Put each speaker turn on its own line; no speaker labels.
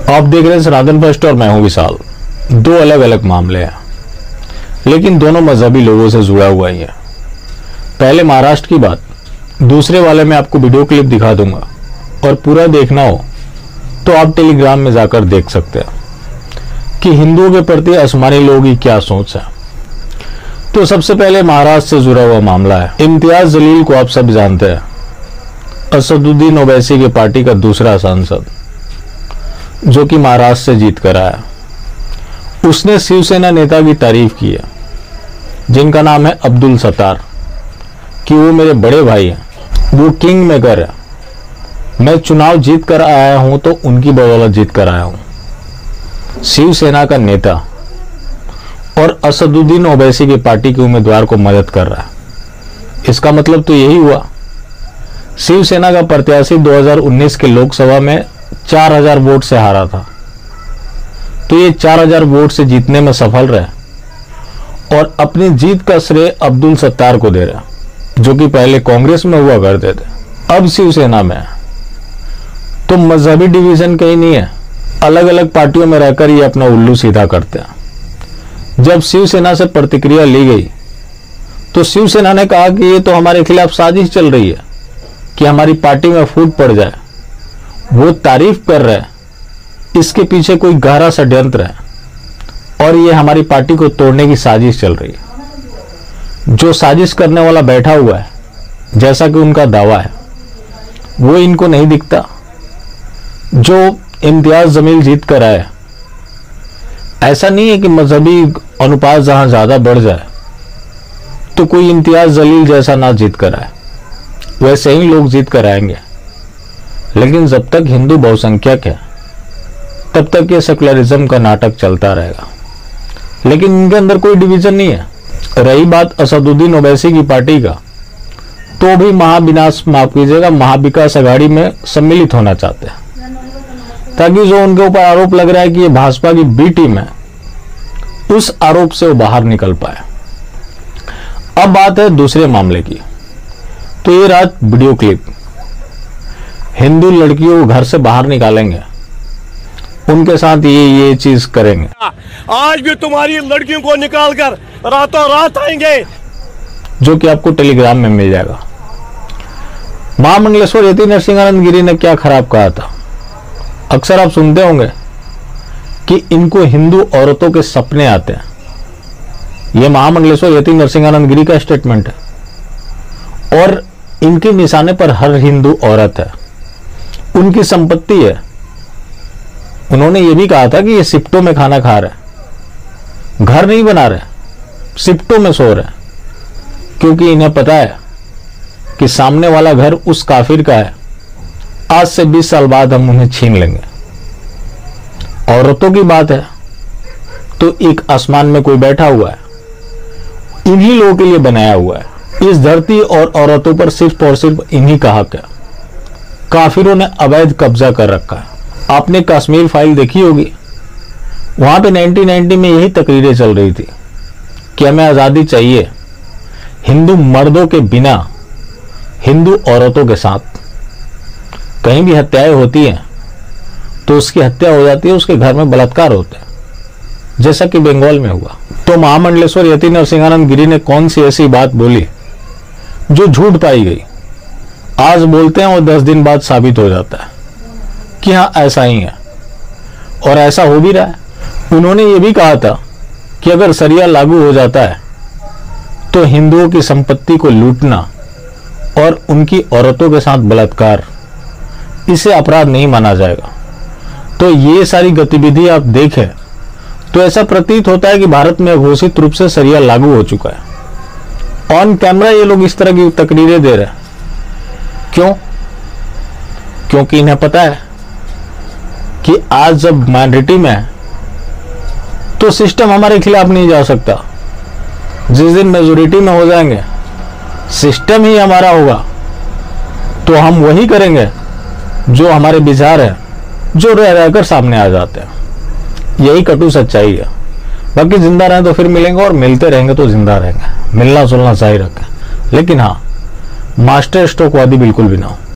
आप देख रहे हैं सनातन फर्स्ट और मैं हूं विशाल। दो अलग अलग मामले हैं, लेकिन दोनों मजहबी लोगों से जुड़ा हुआ ही है। पहले महाराष्ट्र की बात, दूसरे वाले में आपको वीडियो क्लिप दिखा दूंगा और पूरा देखना हो तो आप टेलीग्राम में जाकर देख सकते हैं कि हिंदुओं के प्रति आसमानी लोगों की क्या सोच है। तो सबसे पहले महाराष्ट्र से जुड़ा हुआ मामला है। इम्तियाज जलील को आप सब जानते हैं, असदुद्दीन ओवैसी की पार्टी का दूसरा सांसद जो कि महाराष्ट्र से जीत कर आया। उसने शिवसेना नेता की तारीफ की है जिनका नाम है अब्दुल सत्तार, कि वो मेरे बड़े भाई हैं, वो किंग मेकर है। मैं चुनाव जीत कर आया हूं तो उनकी बदौलत जीत कर आया हूं। शिवसेना का नेता और असदुद्दीन ओवैसी की पार्टी के उम्मीदवार को मदद कर रहा है। इसका मतलब तो यही हुआ, शिवसेना का प्रत्याशी 2019 के लोकसभा में 4000 वोट से हारा था, तो ये 4000 वोट से जीतने में सफल रहे और अपनी जीत का श्रेय अब्दुल सत्तार को दे रहे, जो कि पहले कांग्रेस में हुआ करते थे, अब शिवसेना में है। तो मजहबी डिवीजन कहीं नहीं है, अलग अलग पार्टियों में रहकर ये अपना उल्लू सीधा करते हैं। जब शिवसेना से प्रतिक्रिया ली गई तो शिवसेना ने कहा कि ये तो हमारे खिलाफ साजिश चल रही है कि हमारी पार्टी में फूट पड़ जाए। वो तारीफ कर रहे हैं, इसके पीछे कोई गहरा षड्यंत्र है और ये हमारी पार्टी को तोड़ने की साजिश चल रही है। जो साजिश करने वाला बैठा हुआ है, जैसा कि उनका दावा है, वो इनको नहीं दिखता। जो इम्तियाज जमील जीत कर आए, ऐसा नहीं है कि मजहबी अनुपात जहां ज्यादा बढ़ जाए तो कोई इम्तियाज जलील जैसा ना जीत कर आए, वैसे ही लोग जीत कर आएंगे। लेकिन जब तक हिंदू बहुसंख्यक है तब तक ये सेकुलरिज्म का नाटक चलता रहेगा। लेकिन इनके अंदर कोई डिवीजन नहीं है। रही बात असदुद्दीन ओवैसी की पार्टी का, तो भी महाविनाश, माफ कीजिएगा, महाविकास अघाड़ी में सम्मिलित होना चाहते हैं, ताकि जो उनके ऊपर आरोप लग रहा है कि ये भाजपा की बी टीम है, उस आरोप से वो बाहर निकल पाए। अब बात है दूसरे मामले की। तो ये रात वीडियो क्लिप, हिंदू लड़कियों को घर से बाहर निकालेंगे, उनके साथ ये चीज करेंगे।
आज भी तुम्हारी लड़कियों को निकालकर रातों रात आएंगे,
जो कि आपको टेलीग्राम में मिल जाएगा। महामंडलेश्वर यति नरसिंहानंद गिरी ने क्या खराब कहा था। अक्सर आप सुनते होंगे कि इनको हिंदू औरतों के सपने आते हैं। यह महामंडलेश्वर यति नरसिंहानंद गिरी का स्टेटमेंट है और इनके निशाने पर हर हिंदू औरत है, उनकी संपत्ति है। उन्होंने ये भी कहा था कि ये शिफ्टों में खाना खा रहे, घर नहीं बना रहे, शिफ्टों में सो रहे, क्योंकि इन्हें पता है कि सामने वाला घर उस काफिर का है, आज से 20 साल बाद हम उन्हें छीन लेंगे। औरतों की बात है तो एक आसमान में कोई बैठा हुआ है, इन्हीं लोगों के लिए बनाया हुआ है। इस धरती और औरतों पर सिर्फ और सिर्फ इन्हीं का हक है। काफिरों ने अवैध कब्जा कर रखा है। आपने कश्मीर फाइल देखी होगी, वहां पे 1990 में यही तकरीरें चल रही थी कि हमें आजादी चाहिए, हिंदू मर्दों के बिना हिंदू औरतों के साथ। कहीं भी हत्याएं होती हैं तो उसकी हत्या हो जाती है, उसके घर में बलात्कार होता है, जैसा कि बंगाल में हुआ। तो महामंडलेश्वर यति नरसिंहानंद गिरी ने कौन सी ऐसी बात बोली जो झूठ पाई गई। आज बोलते हैं और 10 दिन बाद साबित हो जाता है कि हाँ ऐसा ही है, और ऐसा हो भी रहा है। उन्होंने ये भी कहा था कि अगर शरिया लागू हो जाता है तो हिंदुओं की संपत्ति को लूटना और उनकी औरतों के साथ बलात्कार, इसे अपराध नहीं माना जाएगा। तो ये सारी गतिविधि आप देखें तो ऐसा प्रतीत होता है कि भारत में घोषित रूप से शरिया लागू हो चुका है। ऑन कैमरा ये लोग इस तरह की तकरीरें दे रहे हैं। क्यों? क्योंकि इन्हें पता है कि आज जब माइनॉरिटी में है तो सिस्टम हमारे खिलाफ नहीं जा सकता। जिस दिन मेजोरिटी में हो जाएंगे, सिस्टम ही हमारा होगा तो हम वही करेंगे जो हमारे विचार है, जो रह रहकर सामने आ जाते हैं। यही कटु सच्चाई है। बाकी जिंदा रहें तो फिर मिलेंगे, और मिलते रहेंगे तो जिंदा रहेंगे। मिलना जुलना जारी रखें, लेकिन हाँ, मास्टर स्ट्रोक वादी बिल्कुल भी ना हो।